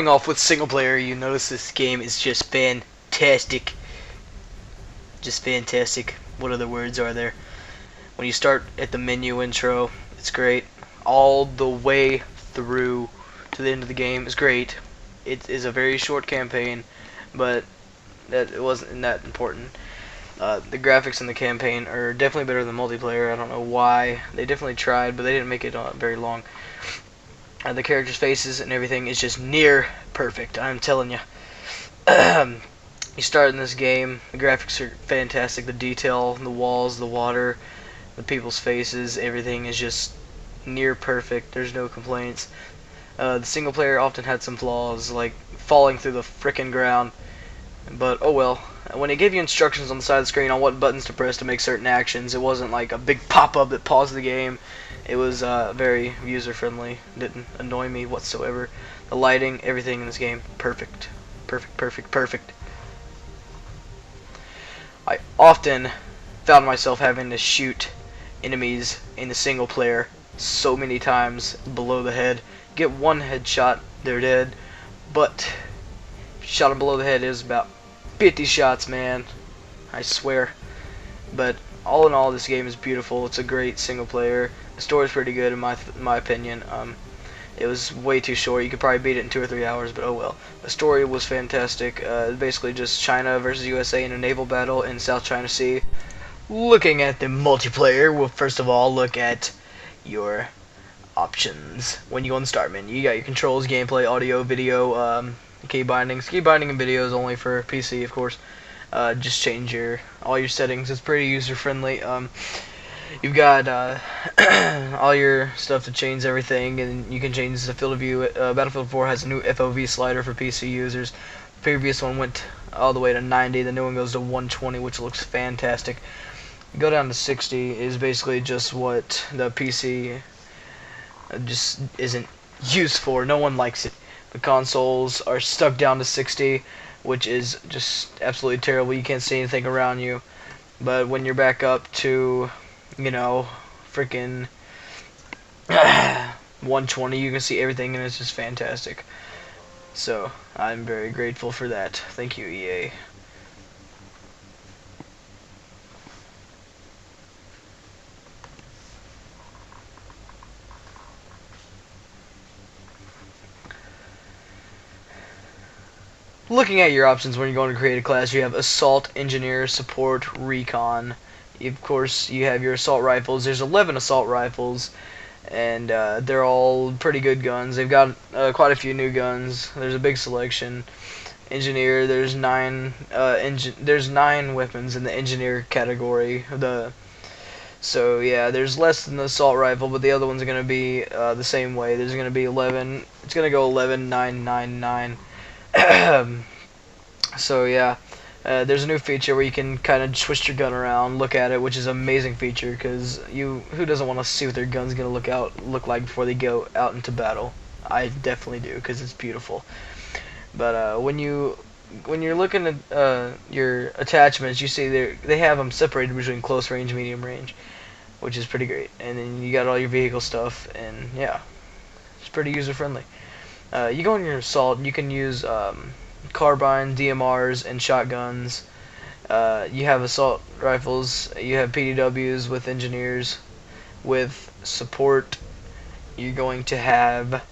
starting off with single player, you notice this game is just fantastic. Just fantastic. What other words are there? When you start at the menu intro, it's great. All the way through to the end of the game is great. It is a very short campaign, but it wasn't that important. The graphics in the campaign are definitely better than multiplayer. I don't know why. They definitely tried, but they didn't make it very long. The characters' faces and everything is just near perfect. I'm telling you. You start in this game, the graphics are fantastic. The detail, the walls, the water, the people's faces, everything is just near perfect. There's no complaints. The single player often had some flaws, like falling through the frickin' ground. But oh well. When it gave you instructions on the side of the screen on what buttons to press to make certain actions, it wasn't like a big pop-up that paused the game. It was very user-friendly. Didn't annoy me whatsoever. The lighting, everything in this game, perfect. Perfect, perfect, perfect. I often found myself having to shoot enemies in the single player so many times below the head. Get one headshot, they're dead. But shot them below the head is about 50 shots, man. I swear. But all in all, this game is beautiful. It's a great single player. The story's pretty good in my opinion. It was way too short. You could probably beat it in 2 or 3 hours, but oh well. The story was fantastic. Basically just China versus USA in a naval battle in South China Sea. Looking at the multiplayer, we'll first of all look at your options. When you go on the start menu, you got your controls, gameplay, audio, video, key bindings. Key binding and video is only for PC, of course. Just change all your settings. It's pretty user friendly. You've got all your stuff to change everything, and you can change the field of view. Battlefield 4 has a new FOV slider for PC users. The previous one went all the way to 90. The new one goes to 120, which looks fantastic. You go down to 60 is basically just what the PC just isn't used for. No one likes it. The consoles are stuck down to 60, which is just absolutely terrible. You can't see anything around you. But when you're back up to, you know, freaking 120, you can see everything, and it's just fantastic. So I'm very grateful for that. Thank you, EA. Looking at your options when you're going to create a class, you have Assault, Engineer, Support, Recon. Of course, you have your assault rifles. There's 11 assault rifles, and they're all pretty good guns. They've got quite a few new guns. There's a big selection. Engineer, there's 9 weapons in the Engineer category. So yeah, there's less than the assault rifle, but the other ones are going to be the same way. There's going to be 11. It's going to go 11, 9, 9, 9. So yeah, there's a new feature where you can kind of twist your gun around, look at it, which is an amazing feature, because who doesn't want to see what their gun's gonna look like before they go out into battle? I definitely do, because it's beautiful. But when you're looking at your attachments, you see they have them separated between close range, medium range, which is pretty great. And then you got all your vehicle stuff, and yeah, it's pretty user friendly. You go on your assault, you can use carbine, DMRs, and shotguns. You have assault rifles, you have PDWs with engineers. With support, you're going to have,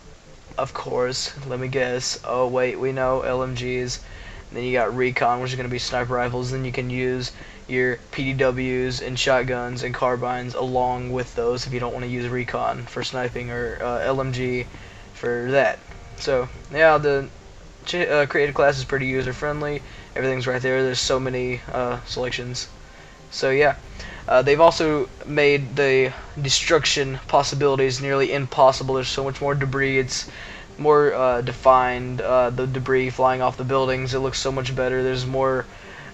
of course, let me guess, oh wait, we know LMGs. And then you got recon, which is going to be sniper rifles. Then you can use your PDWs and shotguns and carbines along with those if you don't want to use recon for sniping, or LMG for that. So yeah, the created class is pretty user friendly. Everything's right there. There's so many selections. So yeah, they've also made the destruction possibilities nearly impossible. There's so much more debris. It's more defined. The debris flying off the buildings, it looks so much better. There's more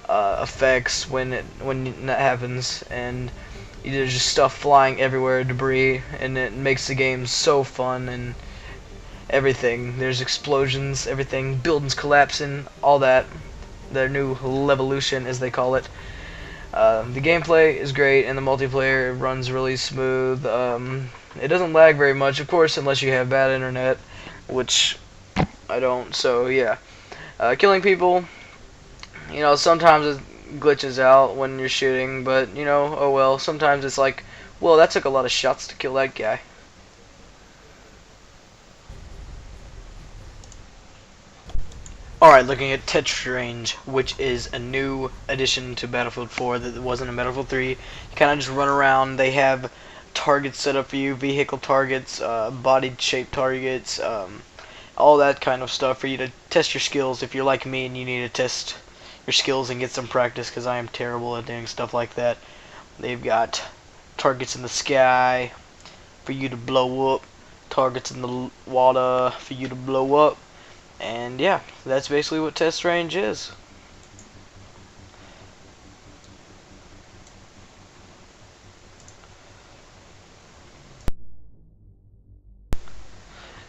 effects when that happens, and there's just stuff flying everywhere, debris, and it makes the game so fun. And everything. There's explosions, everything, buildings collapsing, all that. Their new levolution, as they call it. The gameplay is great, and the multiplayer runs really smooth. It doesn't lag very much, of course, unless you have bad internet, which I don't. So yeah, killing people. You know, sometimes it glitches out when you're shooting, but you know, oh well. Sometimes it's like, well, that took a lot of shots to kill that guy. Alright, looking at Tetra Range, which is a new addition to Battlefield 4 that wasn't in Battlefield 3. You kind of just run around. They have targets set up for you, vehicle targets, body-shaped targets, all that kind of stuff for you to test your skills if you're like me and you need to test your skills and get some practice, because I am terrible at doing stuff like that. They've got targets in the sky for you to blow up, targets in the water for you to blow up. And yeah, that's basically what Tetra Range is.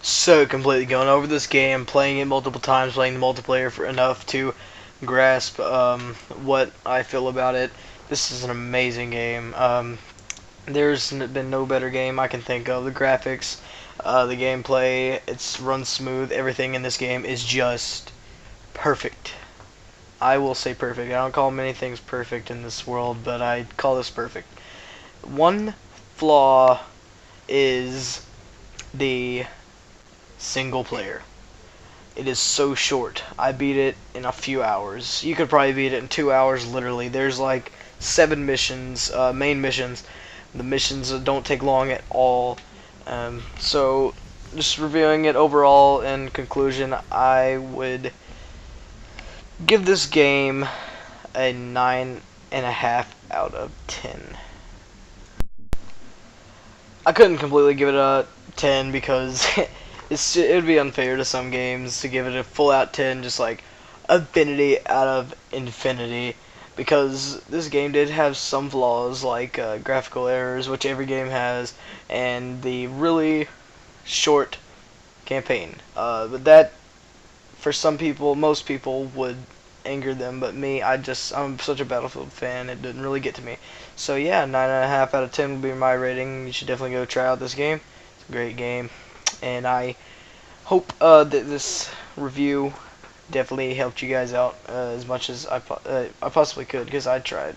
So completely going over this game, playing it multiple times, playing the multiplayer for enough to grasp what I feel about it. This is an amazing game. There's been no better game I can think of. The graphics, the gameplay, it's runs smooth. Everything in this game is just perfect. I will say perfect. I don't call many things perfect in this world, but I call this perfect. One flaw is the single player. It is so short. I beat it in a few hours. You could probably beat it in 2 hours, literally. There's like 7 missions, main missions. The missions don't take long at all. So, just reviewing it overall, in conclusion, I would give this game a 9.5 out of 10. I couldn't completely give it a 10 because it would be unfair to some games to give it a full out 10, just like infinity out of infinity, because this game did have some flaws, like graphical errors, which every game has, and the really short campaign. But that, for some people, most people would anger them, but me, I'm such a Battlefield fan, it didn't really get to me. So yeah, 9.5 out of 10 would be my rating. You should definitely go try out this game. It's a great game, and I hope that this review definitely helped you guys out as much as I possibly could, because I tried.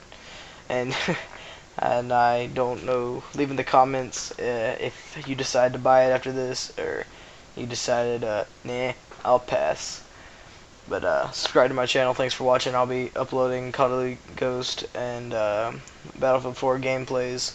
And and I don't know, leave in the comments if you decide to buy it after this, or you decided, nah, I'll pass. But subscribe to my channel. Thanks for watching. I'll be uploading Call of Duty Ghost and Battlefield 4 gameplays